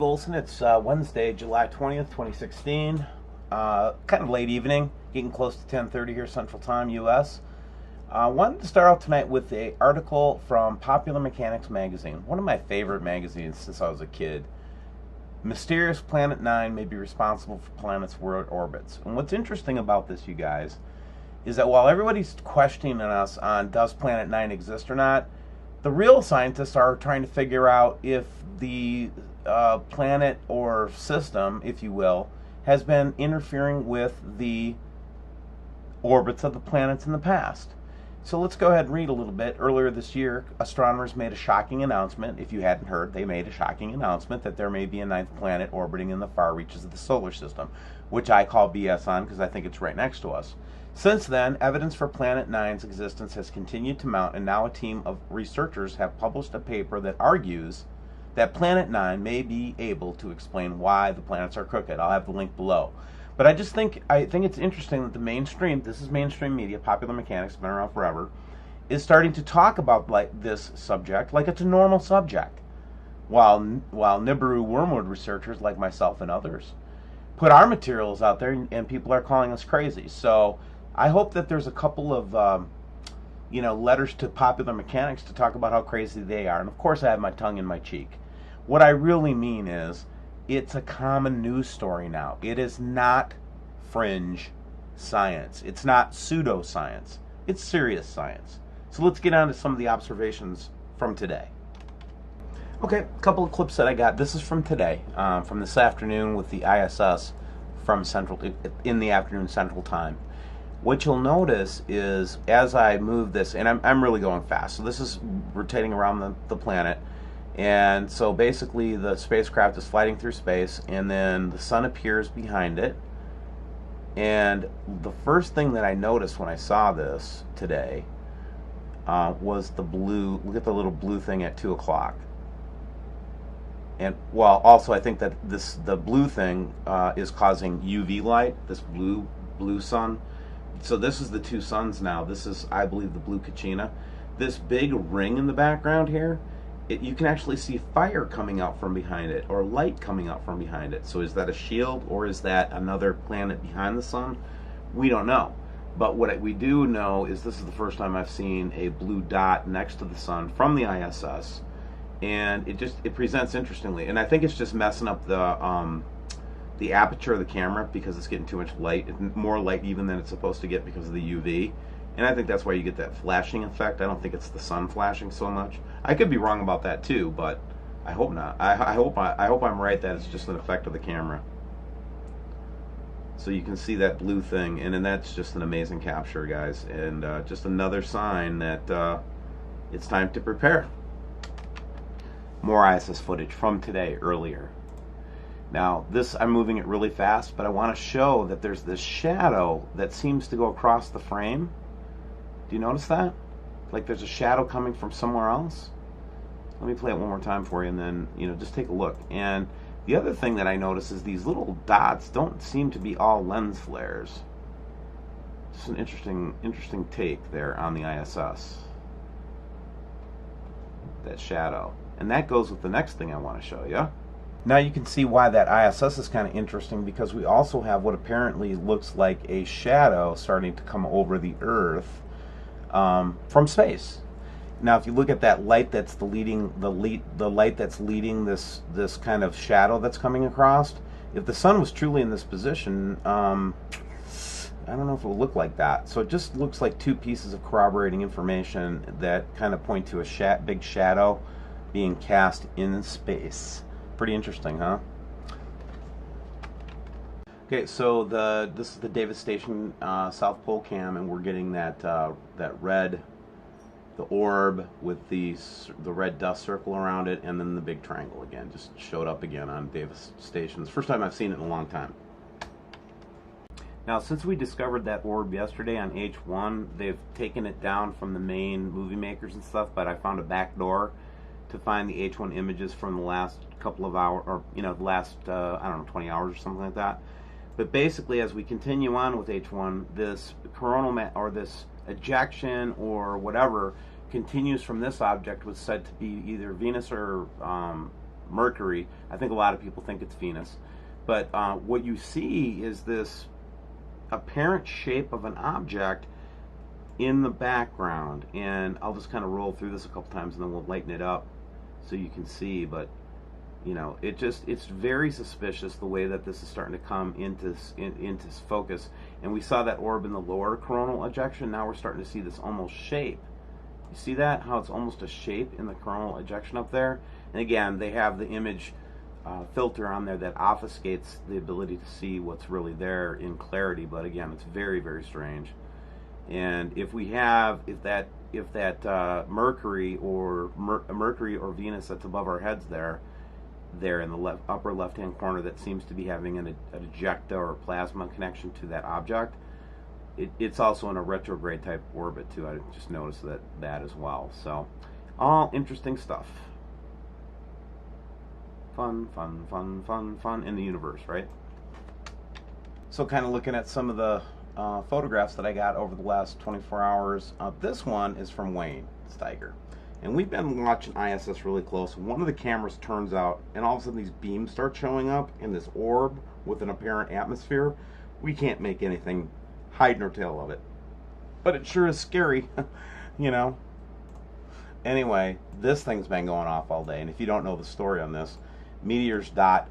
Olson. It's Wednesday, July 20th, 2016. Kind of late evening, getting close to 10:30 here Central Time, U.S. Wanted to start out tonight with an article from Popular Mechanics magazine, one of my favorite magazines since I was a kid. Mysterious Planet 9 may be responsible for planet's world orbits. And what's interesting about this, you guys, is that while everybody's questioning us on does Planet 9 exist or not, the real scientists are trying to figure out if the planet or system, if you will, has been interfering with the orbits of the planets in the past. So let's go ahead and read a little bit. Earlier this year, astronomers made a shocking announcement. If you hadn't heard, they made a shocking announcement that there may be a ninth planet orbiting in the far reaches of the solar system, which I call BS on because I think it's right next to us. Since then, evidence for Planet 9's existence has continued to mount, and now a team of researchers have published a paper that argues that Planet 9 may be able to explain why the planets are crooked. I'll have the link below. But I think it's interesting that the mainstream, this is mainstream media, Popular Mechanics, been around forever, is starting to talk about this subject like it's a normal subject, while Nibiru wormwood researchers like myself and others put our materials out there and people are calling us crazy. So I hope that there's a couple of letters to Popular Mechanics to talk about how crazy they are. And of course I have my tongue in my cheek. What I really mean is it's a common news story now. It is not fringe science. It's not pseudoscience. It's serious science. So let's get on to some of the observations from today. Okay, a couple of clips that I got. This is from today, from this afternoon with the ISS from in the afternoon Central Time. What you'll notice is as I move this, and I'm really going fast, so this is rotating around the planet, and so basically the spacecraft is flying through space, and then the sun appears behind it, and the first thing that I noticed when I saw this today was the blue, look at the little blue thing at 2 o'clock. And well, also I think that the blue thing is causing UV light, this blue sun. So this is the two suns now. This is, I believe, the Blue Katchina. This big ring in the background here, you can actually see fire coming out from behind it, or light coming out from behind it. So is that a shield, or is that another planet behind the sun? We don't know. But what we do know is this is the first time I've seen a blue dot next to the sun from the ISS, and it presents interestingly. And I think it's just messing up the aperture of the camera because it's getting too much light, more light even than it's supposed to get because of the UV. And I think that's why you get that flashing effect. I don't think it's the sun flashing so much. I could be wrong about that too, but I hope not. I hope I'm right that it's just an effect of the camera. So you can see that blue thing, and then that's just an amazing capture, guys, and just another sign that it's time to prepare. More ISS footage from today, earlier. Now, I'm moving it really fast, but I want to show that there's this shadow that seems to go across the frame. Do you notice that? Like there's a shadow coming from somewhere else? Let me play it one more time for you, and then, just take a look. And the other thing that I notice is these little dots don't seem to be all lens flares. Just an interesting take there on the ISS. That shadow. And that goes with the next thing I want to show you. Now you can see why that ISS is kind of interesting, because we also have what apparently looks like a shadow starting to come over the Earth from space. Now, if you look at that light that's the light that's leading this kind of shadow that's coming across, if the sun was truly in this position, I don't know if it would look like that. So it just looks like two pieces of corroborating information that kind of point to a big shadow being cast in space. Pretty interesting, huh? Okay, so this is the Davis Station South Pole cam, and we're getting that red, the orb with the red dust circle around it, and then the big triangle again just showed up again on Davis Station. It's the first time I've seen it in a long time. Now, since we discovered that orb yesterday on H1, they've taken it down from the main movie makers and stuff, but I found a back door to find the H1 images from the last couple of hours, or the last I don't know, 20 hours or something like that. But basically, as we continue on with H1, this coronal or this ejection or whatever continues from this object, was said to be either Venus or Mercury. I think a lot of people think it's Venus. But what you see is this apparent shape of an object in the background. And I'll just kind of roll through this a couple times and then we'll lighten it up so you can see. But you know, it's very suspicious the way that this is starting to come into focus. And we saw that orb in the lower coronal ejection. Now we're starting to see this almost shape. You see that? How it's almost a shape in the coronal ejection up there? And again, they have the image filter on there that obfuscates the ability to see what's really there in clarity. But again, it's very, very strange. And if that Mercury or Venus that's above our heads there in the upper left-hand corner, that seems to be having an ejecta or plasma connection to that object, it's also in a retrograde type orbit too. I just noticed that as well. So all interesting stuff. Fun in the universe, right? So kind of looking at some of the photographs that I got over the last 24 hours. This one is from Wayne Steiger. And we've been watching ISS really close. One of the cameras turns out, and all of a sudden these beams start showing up in this orb with an apparent atmosphere. We can't make anything hide nor tail of it. But it sure is scary, you know. Anyway, this thing's been going off all day. And if you don't know the story on this, meteors.com.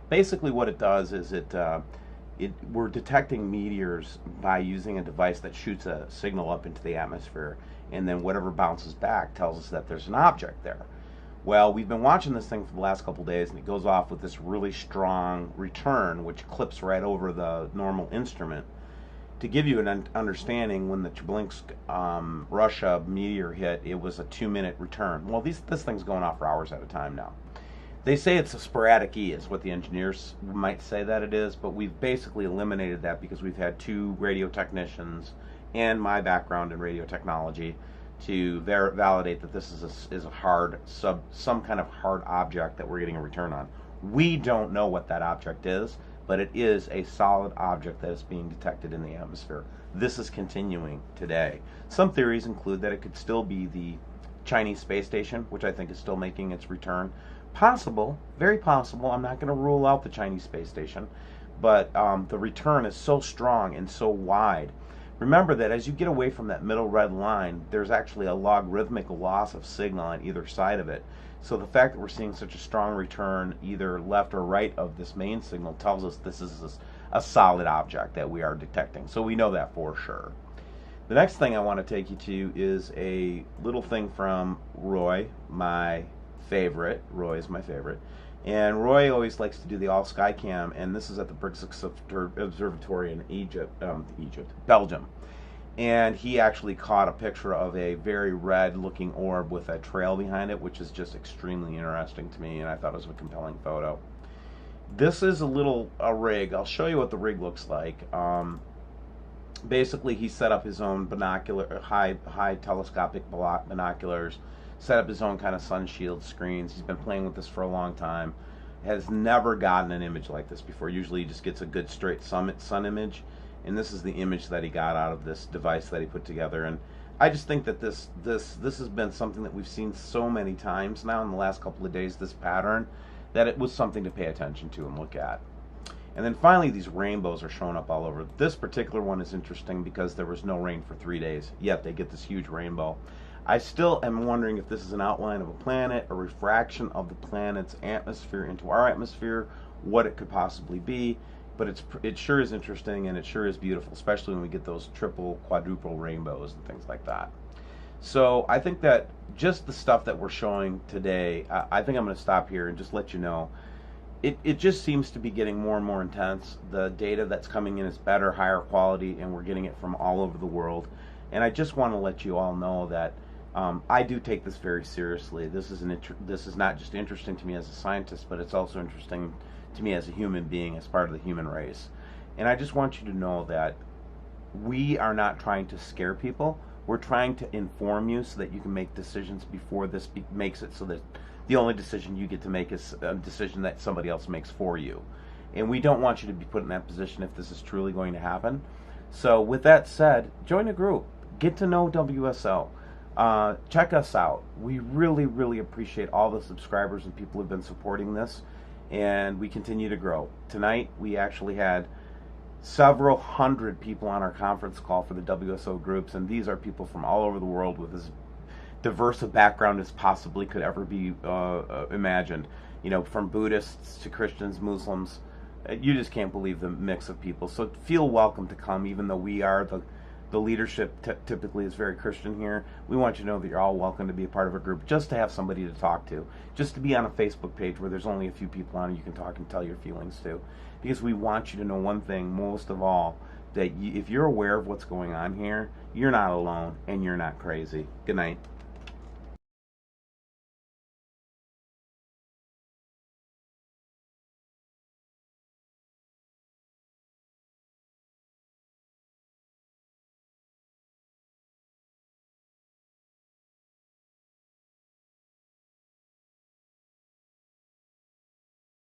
Basically what it does is we're detecting meteors by using a device that shoots a signal up into the atmosphere, and then whatever bounces back tells us that there's an object there. Well, we've been watching this thing for the last couple days, and it goes off with this really strong return, which clips right over the normal instrument. To give you an understanding, when the Chelyabinsk, Russia meteor hit, it was a 2-minute return. Well, this thing's going off for hours at a time now. They say it's a sporadic E, is what the engineers might say that it is, but we've basically eliminated that because we've had 2 radio technicians and my background in radio technology to validate that this is a hard some kind of hard object that we're getting a return on. We don't know what that object is, but it is a solid object that is being detected in the atmosphere. This is continuing today. Some theories include that it could still be the Chinese space station, which I think is still making its return. Possible, very possible. I'm not going to rule out the Chinese space station, but the return is so strong and so wide. Remember that as you get away from that middle red line, there's actually a logarithmic loss of signal on either side of it. So the fact that we're seeing such a strong return either left or right of this main signal tells us this is a solid object that we are detecting. So we know that for sure. The next thing I want to take you to is a little thing from Roy, my favorite. Roy is my favorite. And Roy always likes to do the all sky cam, and this is at the Briggs Observatory in Belgium. And he actually caught a picture of a very red looking orb with a trail behind it, which is just extremely interesting to me, and I thought it was a compelling photo. This is a rig. I'll show you what the rig looks like. Basically, he set up his own high telescopic binoculars, set up his own kind of sun shield screens. He's been playing with this for a long time. Has never gotten an image like this before. Usually he just gets a good straight sun image, and this is the image that he got out of this device that he put together. And I just think that this has been something that we've seen so many times now in the last couple of days, this pattern, that it was something to pay attention to and look at. And then finally, these rainbows are showing up all over. This particular one is interesting because there was no rain for 3 days, yet they get this huge rainbow. I still am wondering if this is an outline of a planet, a refraction of the planet's atmosphere into our atmosphere, what it could possibly be. But it sure is interesting, and it sure is beautiful, especially when we get those triple, quadruple rainbows and things like that. So I think that just the stuff that we're showing today, I think I'm going to stop here and just let you know. It just seems to be getting more and more intense. The data that's coming in is better, higher quality, and we're getting it from all over the world. And I just want to let you all know that I do take this very seriously. This is not just interesting to me as a scientist, but it's also interesting to me as a human being, as part of the human race. And I just want you to know that we are not trying to scare people. We're trying to inform you so that you can make decisions before this makes it so that the only decision you get to make is a decision that somebody else makes for you. And we don't want you to be put in that position if this is truly going to happen. So with that said, join a group. Get to know WSO. check us out. We really, really appreciate all the subscribers and people who've been supporting this, and we continue to grow. Tonight, we actually had several hundred people on our conference call for the WSO groups, and these are people from all over the world with as diverse a background as possibly could ever be imagined. You know, from Buddhists to Christians, Muslims. You just can't believe the mix of people. So feel welcome to come, even though we are the leadership typically is very Christian here. We want you to know that you're all welcome to be a part of a group, just to have somebody to talk to, just to be on a Facebook page where there's only a few people on it you can talk and tell your feelings to. Because we want you to know one thing, most of all, that if you're aware of what's going on here, you're not alone and you're not crazy. Good night.